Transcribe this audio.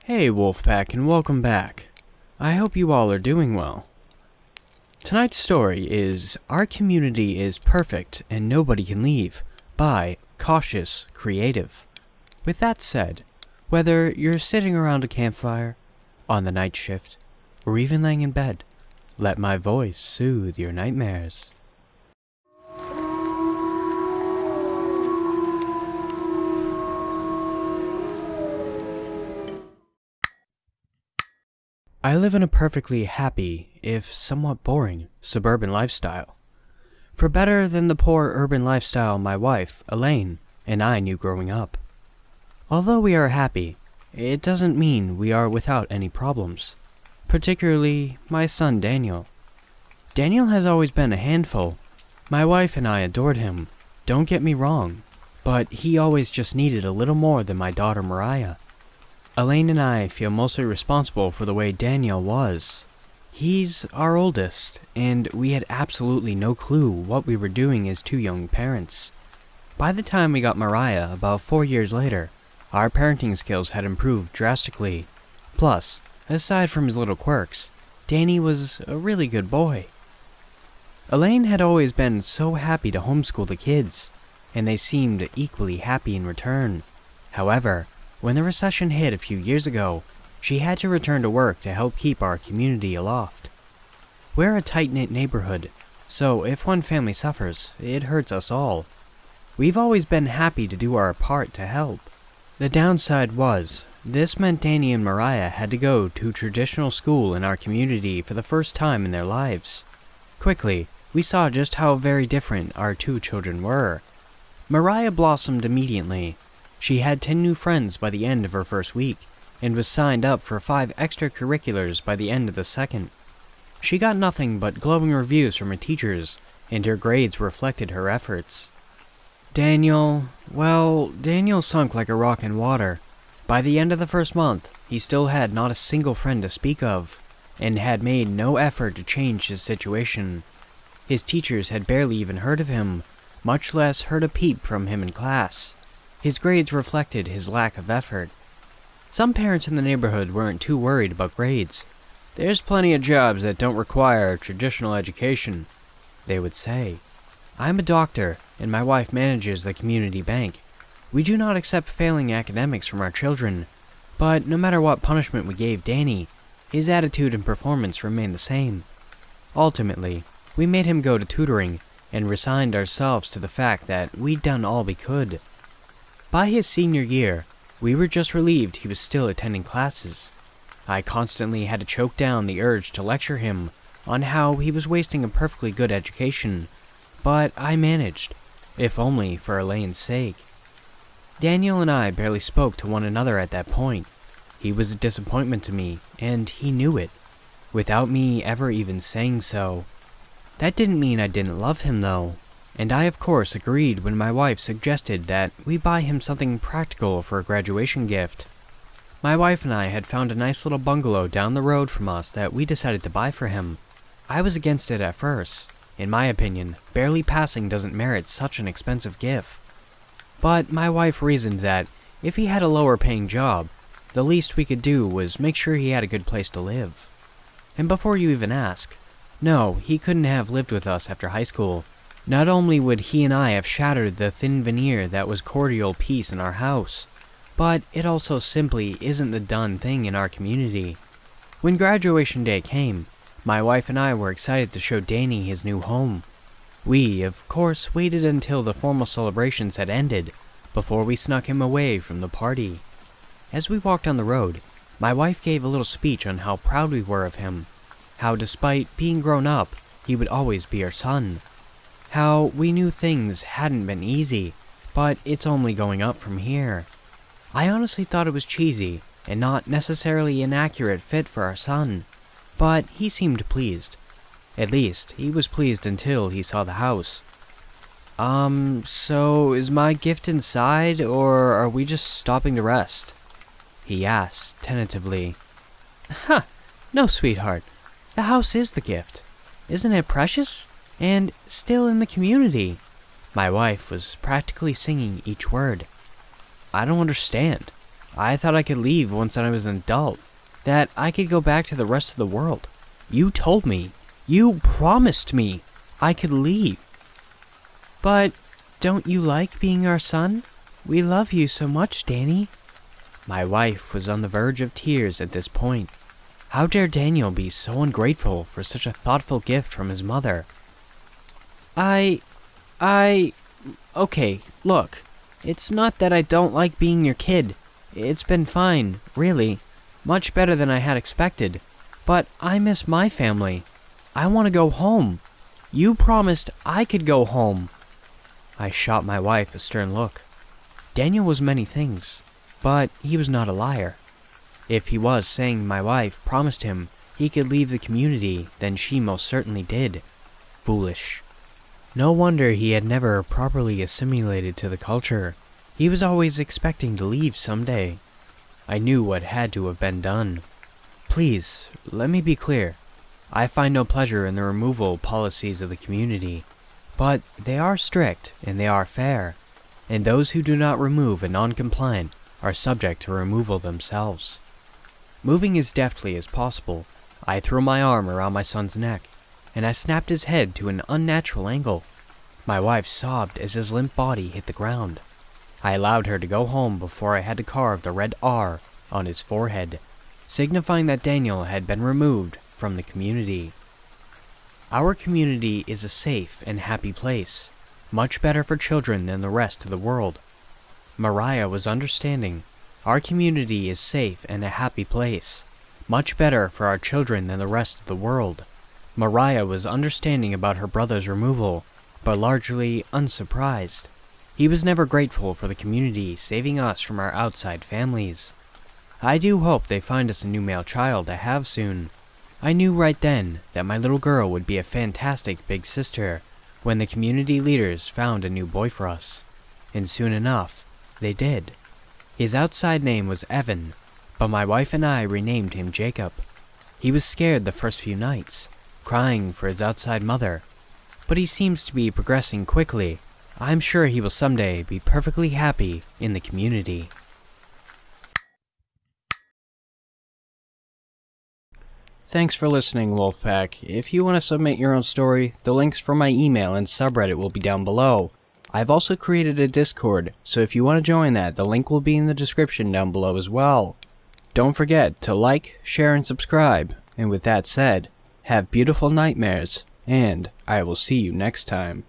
Hey Wolfpack, and welcome back. I hope you all are doing well. Tonight's story is Our Community is Perfect and Nobody Can Leave by kautiousKreative. With that said, whether you're sitting around a campfire, on the night shift, or even laying in bed, let my voice soothe your nightmares. I live in a perfectly happy, if somewhat boring, suburban lifestyle. For better than the poor urban lifestyle my wife, Elaine, and I knew growing up. Although we are happy, it doesn't mean we are without any problems. Particularly, my son Daniel. Daniel has always been a handful. My wife and I adored him, don't get me wrong, but he always just needed a little more than my daughter Mariah. Elaine and I feel mostly responsible for the way Daniel was. He's our oldest, and we had absolutely no clue what we were doing as two young parents. By the time we got Mariah, about 4 years later, our parenting skills had improved drastically. Plus, aside from his little quirks, Danny was a really good boy. Elaine had always been so happy to homeschool the kids, and they seemed equally happy in return. However, when the recession hit a few years ago, she had to return to work to help keep our community aloft. We're a tight-knit neighborhood, so if one family suffers, it hurts us all. We've always been happy to do our part to help. The downside was, this meant Danny and Mariah had to go to traditional school in our community for the first time in their lives. Quickly, we saw just how very different our two children were. Mariah blossomed immediately. She had 10 new friends by the end of her first week, and was signed up for 5 extracurriculars by the end of the second. She got nothing but glowing reviews from her teachers, and her grades reflected her efforts. Daniel sunk like a rock in water. By the end of the first month, he still had not a single friend to speak of, and had made no effort to change his situation. His teachers had barely even heard of him, much less heard a peep from him in class. His grades reflected his lack of effort. Some parents in the neighborhood weren't too worried about grades. "There's plenty of jobs that don't require traditional education," they would say. I'm a doctor, and my wife manages the community bank. We do not accept failing academics from our children, but no matter what punishment we gave Danny, his attitude and performance remained the same. Ultimately, we made him go to tutoring, and resigned ourselves to the fact that we'd done all we could. By his senior year, we were just relieved he was still attending classes. I constantly had to choke down the urge to lecture him on how he was wasting a perfectly good education, but I managed, if only for Elaine's sake. Daniel and I barely spoke to one another at that point. He was a disappointment to me, and he knew it, without me ever even saying so. That didn't mean I didn't love him though. And I of course agreed when my wife suggested that we buy him something practical for a graduation gift. My wife and I had found a nice little bungalow down the road from us that we decided to buy for him. I was against it at first. In my opinion, barely passing doesn't merit such an expensive gift. But my wife reasoned that if he had a lower paying job, the least we could do was make sure he had a good place to live. And before you even ask, no, he couldn't have lived with us after high school. Not only would he and I have shattered the thin veneer that was cordial peace in our house, but it also simply isn't the done thing in our community. When graduation day came, my wife and I were excited to show Danny his new home. We, of course, waited until the formal celebrations had ended before we snuck him away from the party. As we walked down the road, my wife gave a little speech on how proud we were of him, how despite being grown up, he would always be our son. How we knew things hadn't been easy, but it's only going up from here. I honestly thought it was cheesy, and not necessarily an accurate fit for our son, but he seemed pleased. At least, he was pleased until he saw the house. So is my gift inside, or are we just stopping to rest?" he asked, tentatively. No, sweetheart. The house is the gift. Isn't it precious? And still in the community. My wife was practically singing each word. "I don't understand. I thought I could leave once I was an adult, that I could go back to the rest of the world. You told me, you promised me I could leave. But don't you like being our son? We love you so much, Danny. My wife was on the verge of tears at this point. How dare Daniel be so ungrateful for such a thoughtful gift from his mother? Okay, look, it's not that I don't like being your kid. It's been fine, really. Much better than I had expected. But I miss my family. I want to go home. You promised I could go home. I shot my wife a stern look. Daniel was many things, but he was not a liar. If he was saying my wife promised him he could leave the community, then she most certainly did. Foolish. No wonder he had never properly assimilated to the culture. He was always expecting to leave someday. I knew what had to have been done. Please, let me be clear. I find no pleasure in the removal policies of the community, but they are strict and they are fair, and those who do not remove a non-compliant are subject to removal themselves. Moving as deftly as possible, I threw my arm around my son's neck, and I snapped his head to an unnatural angle. My wife sobbed as his limp body hit the ground. I allowed her to go home before I had to carve the red R on his forehead, signifying that Daniel had been removed from the community. Our community is a safe and happy place, much better for children than the rest of the world. Mariah was understanding. Our community is safe and a happy place, much better for our children than the rest of the world. Mariah was understanding about her brother's removal, but largely unsurprised. He was never grateful for the community saving us from our outside families. I do hope they find us a new male child to have soon. I knew right then that my little girl would be a fantastic big sister when the community leaders found a new boy for us. And soon enough, they did. His outside name was Evan, but my wife and I renamed him Jacob. He was scared the first few nights, crying for his outside mother, but he seems to be progressing quickly. I'm sure he will someday be perfectly happy in the community. Thanks for listening, Wolfpack. If you want to submit your own story, the links for my email and subreddit will be down below. I've also created a Discord, so if you want to join that, the link will be in the description down below as well. Don't forget to like, share, and subscribe. And with that said, have beautiful nightmares, and I will see you next time.